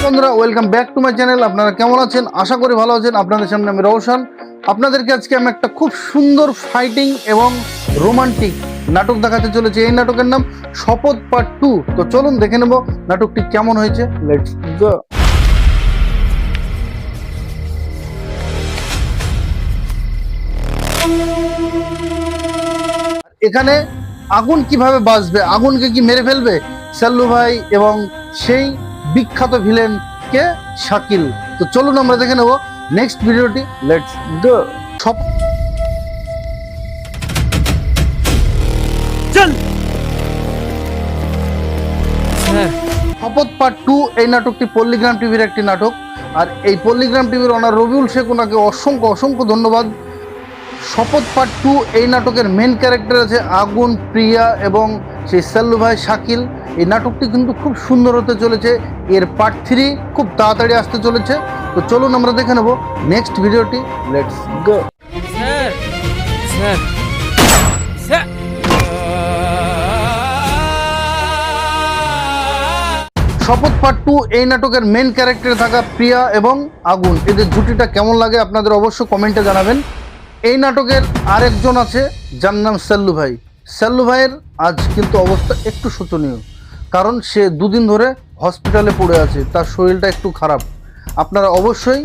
বন্ধুরা, welcome back to my channel. আপনারা কেমন আছেন? আশা করি ভালো আছেন। আপনাদের সামনে আমি রওশন। আপনাদেরকে আজকে আমি একটা খুব সুন্দর ফাইটিং এবং রোমান্টিক নাটক দেখাতে চলেছি। এই নাটকের নাম শপথ পার্ট 2। তো চলুন দেখে নেব নাটকটি কেমন হয়েছে। Let's go. এখানে আগুন কিভাবে বাঁচবে, আগুনকে কি মেরে ফেলবে সাল্লু ভাই এবং সেই বিখ্যাত ভিলেন কে শাকিল। তো চলুন আমরা দেখে নেব নেক্সট ভিডিওটি। লেটস গো। চল। শপথ পার্ট 2 এই নাটকটি পল্লীগ্রাম টিভির একটি নাটক। আর এই পল্লীগ্রাম টিভির অনার রবিউল শেখ, ওনাকে অসংখ্য অসংখ্য ধন্যবাদ। শপথ পার্ট 2 এই নাটকের মেন ক্যারেক্টার আছে আগুন, প্রিয়া এবং সেই সাল্লু ভাই শাকিল। এই নাটকটি কিন্তু খুব সুন্দর হতে চলেছে। এর পার্ট 3 খুব তাড়াতাড়ি আসতে চলেছে। তো চলুন আমরা দেখে নেব নেক্সট ভিডিওটি। Let's go. Sir sir sir শপথ পার্ট 2 এই নাটকের মেন ক্যারেক্টারে থাকা প্রিয়া এবং আগুন, এদের জুটিটা কেমন লাগে আপনাদের অবশ্যই কমেন্টে জানাবেন। এই নাটকের আরেকজন আছে যার নাম সাল্লু ভাই। সাল্লু ভাইয়ের আজ কিন্তু অবস্থা একটু শোচনীয়, কারণ সে দুদিন ধরে হসপিটালে পড়ে আছে, তার শরীরটা একটু খারাপ। আপনারা অবশ্যই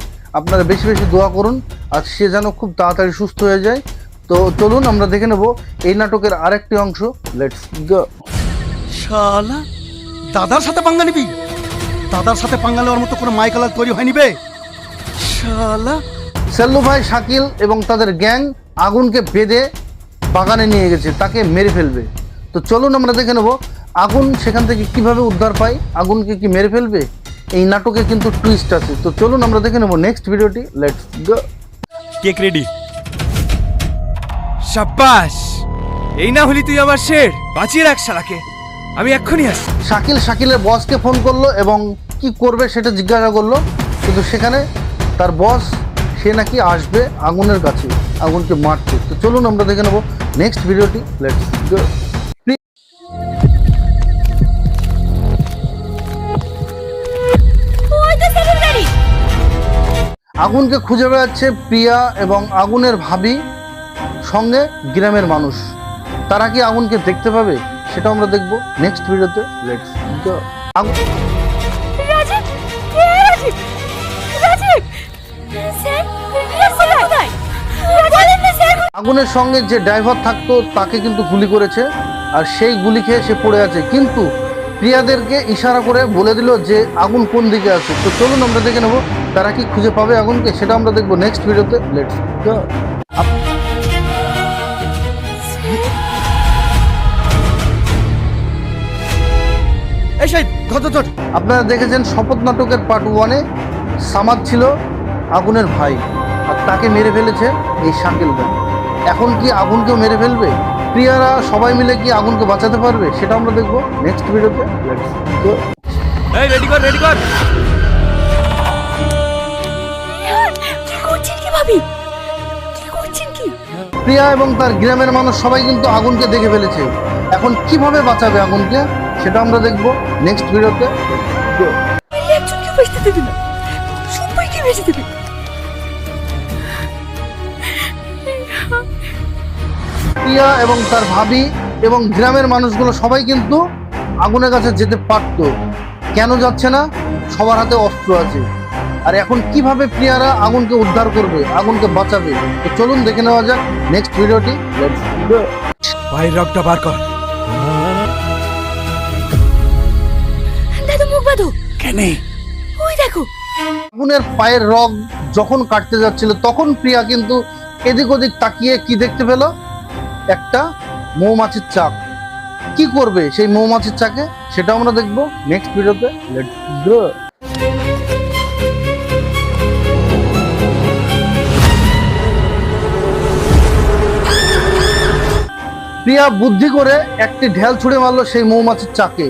বেশি বেশি দোয়া করুন আর সে যেন খুব তাড়াতাড়ি সুস্থ হয়ে যায়। তো চলুন আমরা দেখে নেব এই নাটকের আরেকটি অংশ। Let's go. শালা, দাদার সাথে পাঙ্গা নিবি? দাদার সাথে পাঙ্গা নেওয়ার মতো কোনো মাইকালার তৈরি হয়নি বে শালা। সাল্লু ভাই, শাকিল এবং তাদের গ্যাং আগুনকে বেঁধে বাগানে নিয়ে গেছে, তাকে মেরে ফেলবে। তো চলুন আমরা দেখে নেব আগুন সেখান থেকে কিভাবে উদ্ধার পায়, আগুনকে কি মেরে ফেলবে। এই নাটকে কিন্তু টুইস্ট আছে। তো চলুন আমরা দেখে নেব নেক্সট ভিডিওটি। Let's go. Cake ready. শাবাশ, এই না হলি তুই আমার শের। বাঁচিয়ে রাখ শালাকে, আমি এক্ষুনি আসছি। শাকিলের বসকে ফোন করলো এবং কি করবে সেটা জিজ্ঞাসা করলো, কিন্তু সেখানে তার বস সে নাকি আসবে আগুনের কাছে, আগুনকে মারতে। তো চলুন আমরা দেখে নেব নেক্সট ভিডিওটি। লেটস গো। আগুনকে খুঁজে বেড়াচ্ছে প্রিয়া এবং আগুনের ভাবি সঙ্গে গ্রামের মানুষ। তারা কি আগুনকে দেখতে পাবে সেটা আমরা দেখবো নেক্সট ভিডিওতে। Let's go. আগুনের সঙ্গে যে ড্রাইভার থাকতো তাকে কিন্তু গুলি করেছে, আর সেই গুলি খেয়ে সে পড়ে আছে, কিন্তু প্রিয়াদেরকে ইশারা করে বলে দিল যে আগুন কোন দিকে আছে। তো চলুন আমরা দেখে নেব তারা কি খুঁজে পাবে আগুনকে, সেটা আমরা দেখবো নেক্সট ভিডিওতে। Let's go. আপনারা দেখেছেন শপথ নাটকের পার্ট 1-এ সামাদ ছিল আগুনের ভাই, আর তাকে মেরে ফেলেছে এই শাকিল ভাই। এখন কি আগুনকেও মেরে ফেলবে? প্রিয়ারা সবাই মিলে কি আগুনকে বাঁচাতে পারবে সেটা আমরা দেখবো নেক্সট ভিডিওতে। Let's go. এই রেডি কর, রেডি কর। কি করছেন কি ভাবি? কি করছেন কি? প্রিয়া এবং তার গ্রামের মানুষ সবাই কিন্তু আগুনকে দেখে ফেলেছে। এখন কিভাবে বাঁচাবে আগুনকে সেটা আমরা দেখবো নেক্সট ভিডিওতে। একজনকে বাঁচতে দেবে না, সবাইকে বেঁচে দেবে। প্রিয়া এবং তার ভাবি এবং গ্রামের মানুষগুলো সবাই কিন্তু আগুনের কাছে যেতে পারত, কেন যাচ্ছে না? সবার হাতে অস্ত্র আছে। আর এখন কিভাবে প্রিয়ারা আগুনকে উদ্ধার করবে, আগুনকে বাঁচাবে? তো চলুন দেখে নেওয়া যাক নেক্সট ভিডিওটি। লেটস গো। ভাই রক্তটা বার কর। দাদু মুখ বাঁধো। কেন? ওই দেখো। আগুনের পায়ের রগ যখন কাটতে যাচ্ছিল তখন প্রিয়া কিন্তু এদিক ওদিক তাকিয়ে কি দেখতে পেল? একটা মৌমাছির চাক। কি করবে সেই মৌমাছির চাকে সেটা আমরা দেখবো নেক্সট ভিডিওতে। Let's go. প্রিয়া বুদ্ধি করে একটি ঢেল ছুঁড়ে মারলো সেই মৌমাছির চাকে,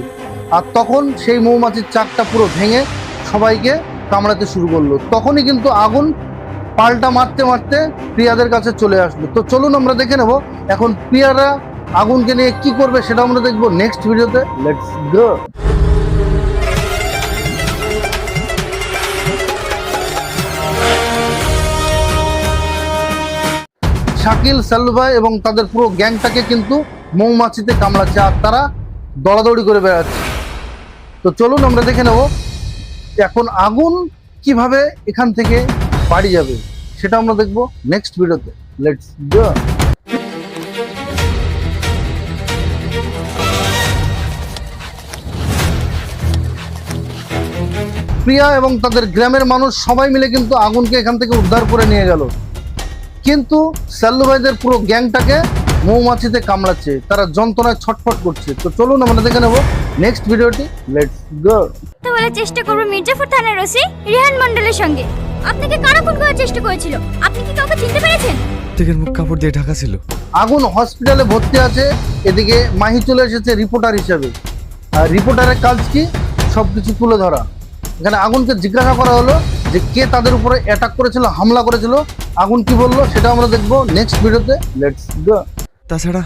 আর তখন সেই মৌমাছির চাকটা পুরো ভেঙে সবাইকে কামড়াতে শুরু করলো। তখনই কিন্তু আগুন পাল্টা মারতে মারতে প্রিয়াদের কাছে চলে আসলো। তো চলুন আমরা দেখে নেব এখন প্রিয়ারা আগুনকে নিয়ে কি করবে সেটা আমরা দেখবো নেক্সট ভিডিওতে। Let's go. শাকিল, সাল্লু ভাই এবং তাদের পুরো গ্যাংটাকে কিন্তু মৌমাছিতে কামড়াচ্ছে আর তারা দৌড়াদৌড়ি করে বেড়াচ্ছে। তো চলুন আমরা দেখে নেব এখন আগুন কিভাবে এখান থেকে বাড়ি যাবে সেটা আমরা দেখবো নেক্সট ভিডিওতে। Let's go. প্রিয়া এবং তাদের গ্রামের মানুষ সবাই মিলে কিন্তু আগুনকে এখান থেকে উদ্ধার করে নিয়ে গেল, কিন্তু সাল্লু ভাইদের পুরো গ্যাংটাকে মৌমাছিতে কামড়াচ্ছে, তারা যন্ত্রণায় ছটফট করছে। তো চলুন আমরা দেখে নেব নেক্সট ভিডিওটি। লেটস গো। তো বলার চেষ্টা করবো মির্জাফর থানার ওসি রিহান মন্ডলের সঙ্গে। আপনাকে কারা খুন করার চেষ্টা করেছিল? আপনি কি কাউকে চিনতে পেরেছেন? প্রত্যেকের মুখ কাপড় দিয়ে ঢাকা ছিল। আগুন হসপিটালে ভর্তি আছে, এদিকে মাহি চলে এসেছে রিপোর্টার হিসেবে। আর রিপোর্টারের কাজ কি? সবকিছু তুলে ধরা। এখানে আগুনকে জিজ্ঞাসা করা হলো যে কে তাদের উপরে অ্যাটাক করেছিল, হামলা করেছিল। আগুন কি বললো সেটা আমরা দেখবো নেক্সট ভিডিওতে। Let's go. তাছাড়া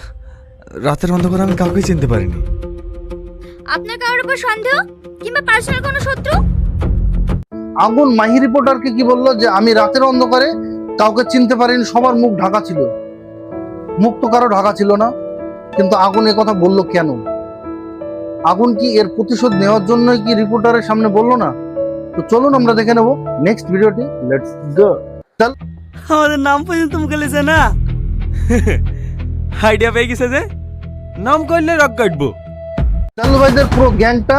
রাতের অন্ধকারে আমি কাউকে চিনতে পারিনি। আপনার কারোর উপর সন্দেহ কিংবা পার্সোনাল কোনো শত্রু? আগুন মাহি রিপোর্টারকে কি বললো যে আমি রাতের অন্ধকারে কাউকে চিনতে পারিনি, সবার মুখ ঢাকা ছিল। মুখ তো কারো ঢাকা ছিল না, কিন্তু আগুন এ কথা বললো কেন? আগুন কি এর প্রতিশোধ নেওয়ার জন্যই কি রিপোর্টারের সামনে বললো না? তো চলুন আমরা দেখে নেব নেক্সট ভিডিওটি। লেটস গো। আমাদের নাম পর্যন্ত মুখে লেছে না। আইডিয়া পেয়ে গেছে যে নাম করলে রক কাটবো। সাল্লু ভাইদের পুরো গ্যাংটা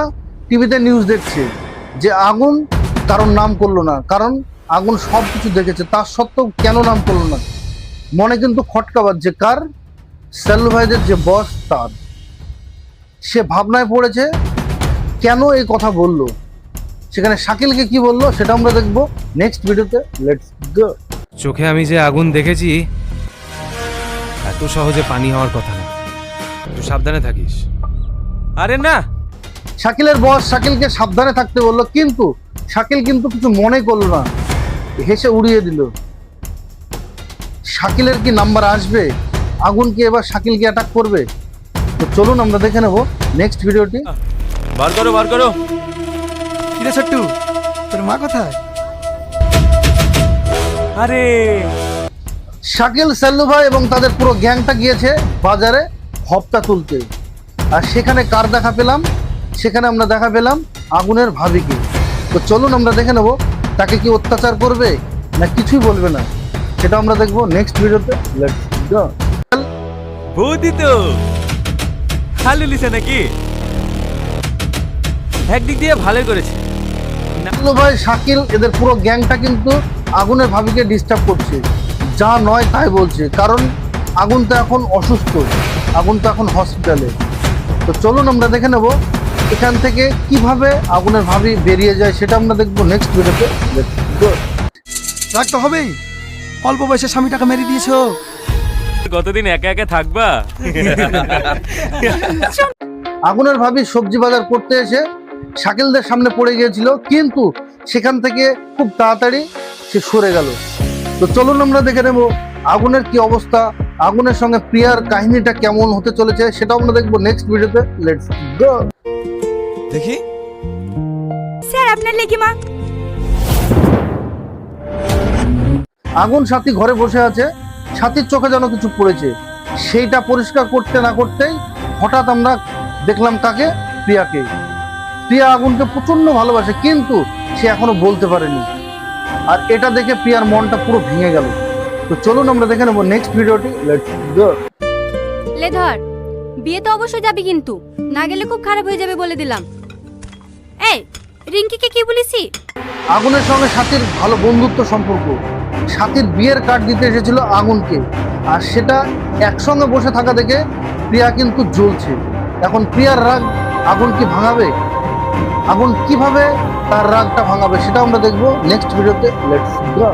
টিভিতে নিউজ দেখছে যে আগুন কারণ নাম করলো না, কারণ আগুন সব কিছু দেখেছে, তার সত্ত্বেও কেন নাম করলো না? মনে কিন্তু খটকা বাজছে কার? সাল্লু ভাইদের যে বস তার। সে ভাবনায় পড়েছে কেন এই কথা বললো। সেখানে শাকিলকে কি বললো সেটা আমরা দেখবো নেক্সট ভিডিওতে। Let's go. চোখে আমি যে আগুন দেখেছি এত সহজে পানি হওয়ার কথা না, একটু সাবধানে থাকিস। আরে না, শাকিলের বস শাকিলকে সাবধানে থাকতে বললো, কিন্তু শাকিল কিন্তু কিছু মনে করলো না, হেসে উড়িয়ে দিল। শাকিলের কি নাম্বার আসবে? আগুন কি এবার শাকিলকে অ্যাটাক করবে? তো চলুন আমরা দেখে নেব নেক্সট ভিডিওটি। বার করো বার করো। কিরে ছোট্টু, তোর মা কোথায়? আরে শাকিল, সাল্লু ভাই এবং তাদের পুরো গ্যাংটা গিয়েছে বাজারে হপ্তা তুলতে। আর সেখানে কার দেখা পেলাম? সেখানে আমরা দেখা পেলাম আগুনের ভাবিকে। তো চলুন আমরা দেখে নেব তাকে কি অত্যাচার করবে না কিছুই বলবে না, সেটা আমরা দেখবো নেক্সট ভিডিওতে। Let's go. বৌদি তো ভালো লিছে নাকি? একদিক দিয়ে ভালো করেছে। সাল্লু ভাই, শাকিল এদের পুরো গ্যাংটা কিন্তু আগুনের ভাবিকে ডিস্টার্ব করছে, যা নয় তাই বলছে, কারণ আগুন তো এখন অসুস্থ, আগুন তো এখন হসপিটালে। তো চলুন আমরা দেখে নেব এখান থেকে কিভাবে আগুনের ভাবি বেরিয়ে যায়, সেটা আমরা দেখবো নেক্সট ভিডিওতে। Let's go. রাখতে হবেই, অল্প বয়সে স্বামীটাকে মেরে দিয়েছো। কতদিন একা একা থাকবা? আগুনের ভাবি সবজি বাজার করতে এসে শাকিলদের সামনে পড়ে গিয়েছিল, কিন্তু সেখান থেকে খুব তাড়াতাড়ি সে সরে গেল। তো চলুন আমরা দেখে নেব আগুনের কি অবস্থা, আগুনের সঙ্গে প্রিয়ার কাহিনীটা কেমন হতে চলেছে, সেটা আমরা দেখবো নেক্সট ভিডিওতে। Let's go. দেখি স্যার আপনার লেখিমা। আগুন সাথী ঘরে বসে আছে, সাথীর চোখে যেন কিছু পড়েছে, সেইটা পরিষ্কার করতে না করতেই হঠাৎ আমরা দেখলাম কাকে? প্রিয়াকে। প্রিয়া আগুনকে প্রচন্ড ভালোবাসে, কিন্তু সে এখনো বলতে পারেনি। আর এটা দেখে প্রিয়ার মনটা পুরো ভেঙে গেল। তো চলুন আমরা দেখে নেবো নেক্সট ভিডিওটি। লেটস গো। লে ধর, বিয়ে তো অবশ্যই যাবি, কিন্তু না গেলে খুব খারাপ হয়ে যাবে বলে দিলাম। এই রিঙ্কিকে কি বলেছি? আগুনের সঙ্গে সাথীর ভালো বন্ধুত্ব সম্পর্ক। সাথীর বিয়ের কার্ড দিতে এসেছিল আগুনকে, আর সেটা একসঙ্গে বসে থাকা দেখে প্রিয়া কিন্তু জ্বলছে। এখন প্রিয়ার রাগ আগুন কি ভাঙাবে? আগুন কিভাবে তার রাগটা ভাঙাবে সেটা আমরা দেখবো নেক্সট ভিডিওতে। Let's go.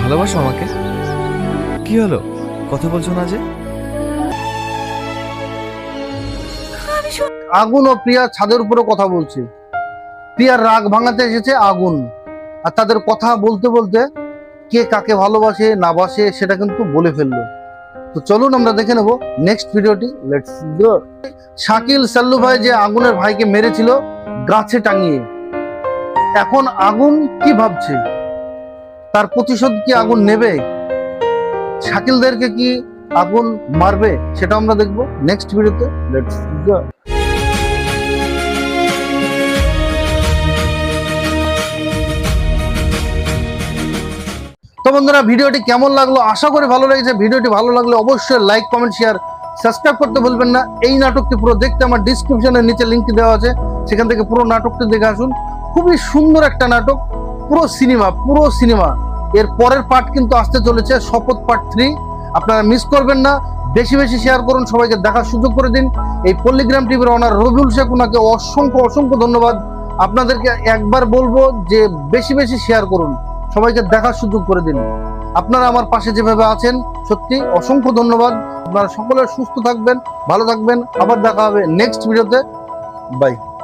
ভালোবাসো আমাকে? কি হলো, কথা বলছো না যে? আগুন ও প্রিয়া ছাদের উপরে কথা বলছে। প্রিয়ার রাগ ভাঙাতে এসেছে আগুন, আর তাদের কথা বলতে বলতে কে কাকে ভালোবাসে না বাসে সেটা কিন্তু বলে ফেললো। তো চলুন আমরা দেখে নেব নেক্সট ভিডিওটি। লেটস গো। শাকিল সাল্লু ভাই যে আগুনের ভাইকে মেরেছিল গাছে টাঙিয়ে, এখন আগুন কি ভাবছে? তার প্রতিশোধ কি আগুন নেবে? শাকিলদেরকে কি আগুন মারবে? সেটা আমরা দেখবো নেক্সট ভিডিওতে। Let's go. তো বন্ধুরা, ভিডিওটি কেমন লাগলো? আশা করি ভালো লেগেছে। ভিডিওটি ভালো লাগলে অবশ্যই লাইক, কমেন্ট, শেয়ার, সাবস্ক্রাইব করতে ভুলবেন না। এই নাটকটি পুরো দেখতে আমার ডিসক্রিপশনের নিচে লিঙ্কটি দেওয়া আছে, সেখান থেকে পুরো নাটকটি দেখে আসুন। খুবই সুন্দর একটা নাটক, পুরো সিনেমা। এর পরের পার্ট কিন্তু আসতে চলেছে, শপথ পার্ট 3। আপনারা মিস করবেন না। বেশি বেশি শেয়ার করুন, সবাইকে দেখার সুযোগ করে দিন। এই পল্লিগ্রাম টিভির ওনার রবিউল শেখ, ওনাকে অসংখ্য ধন্যবাদ। আপনাদেরকে একবার বলবো যে বেশি বেশি শেয়ার করুন, সবাইকে দেখার সুযোগ করে দিন। আপনারা আমার পাশে যেভাবে আছেন, সত্যি অসংখ্য ধন্যবাদ। আপনারা সকলে সুস্থ থাকবেন, ভালো থাকবেন। আবার দেখা হবে নেক্সট ভিডিওতে। বাই।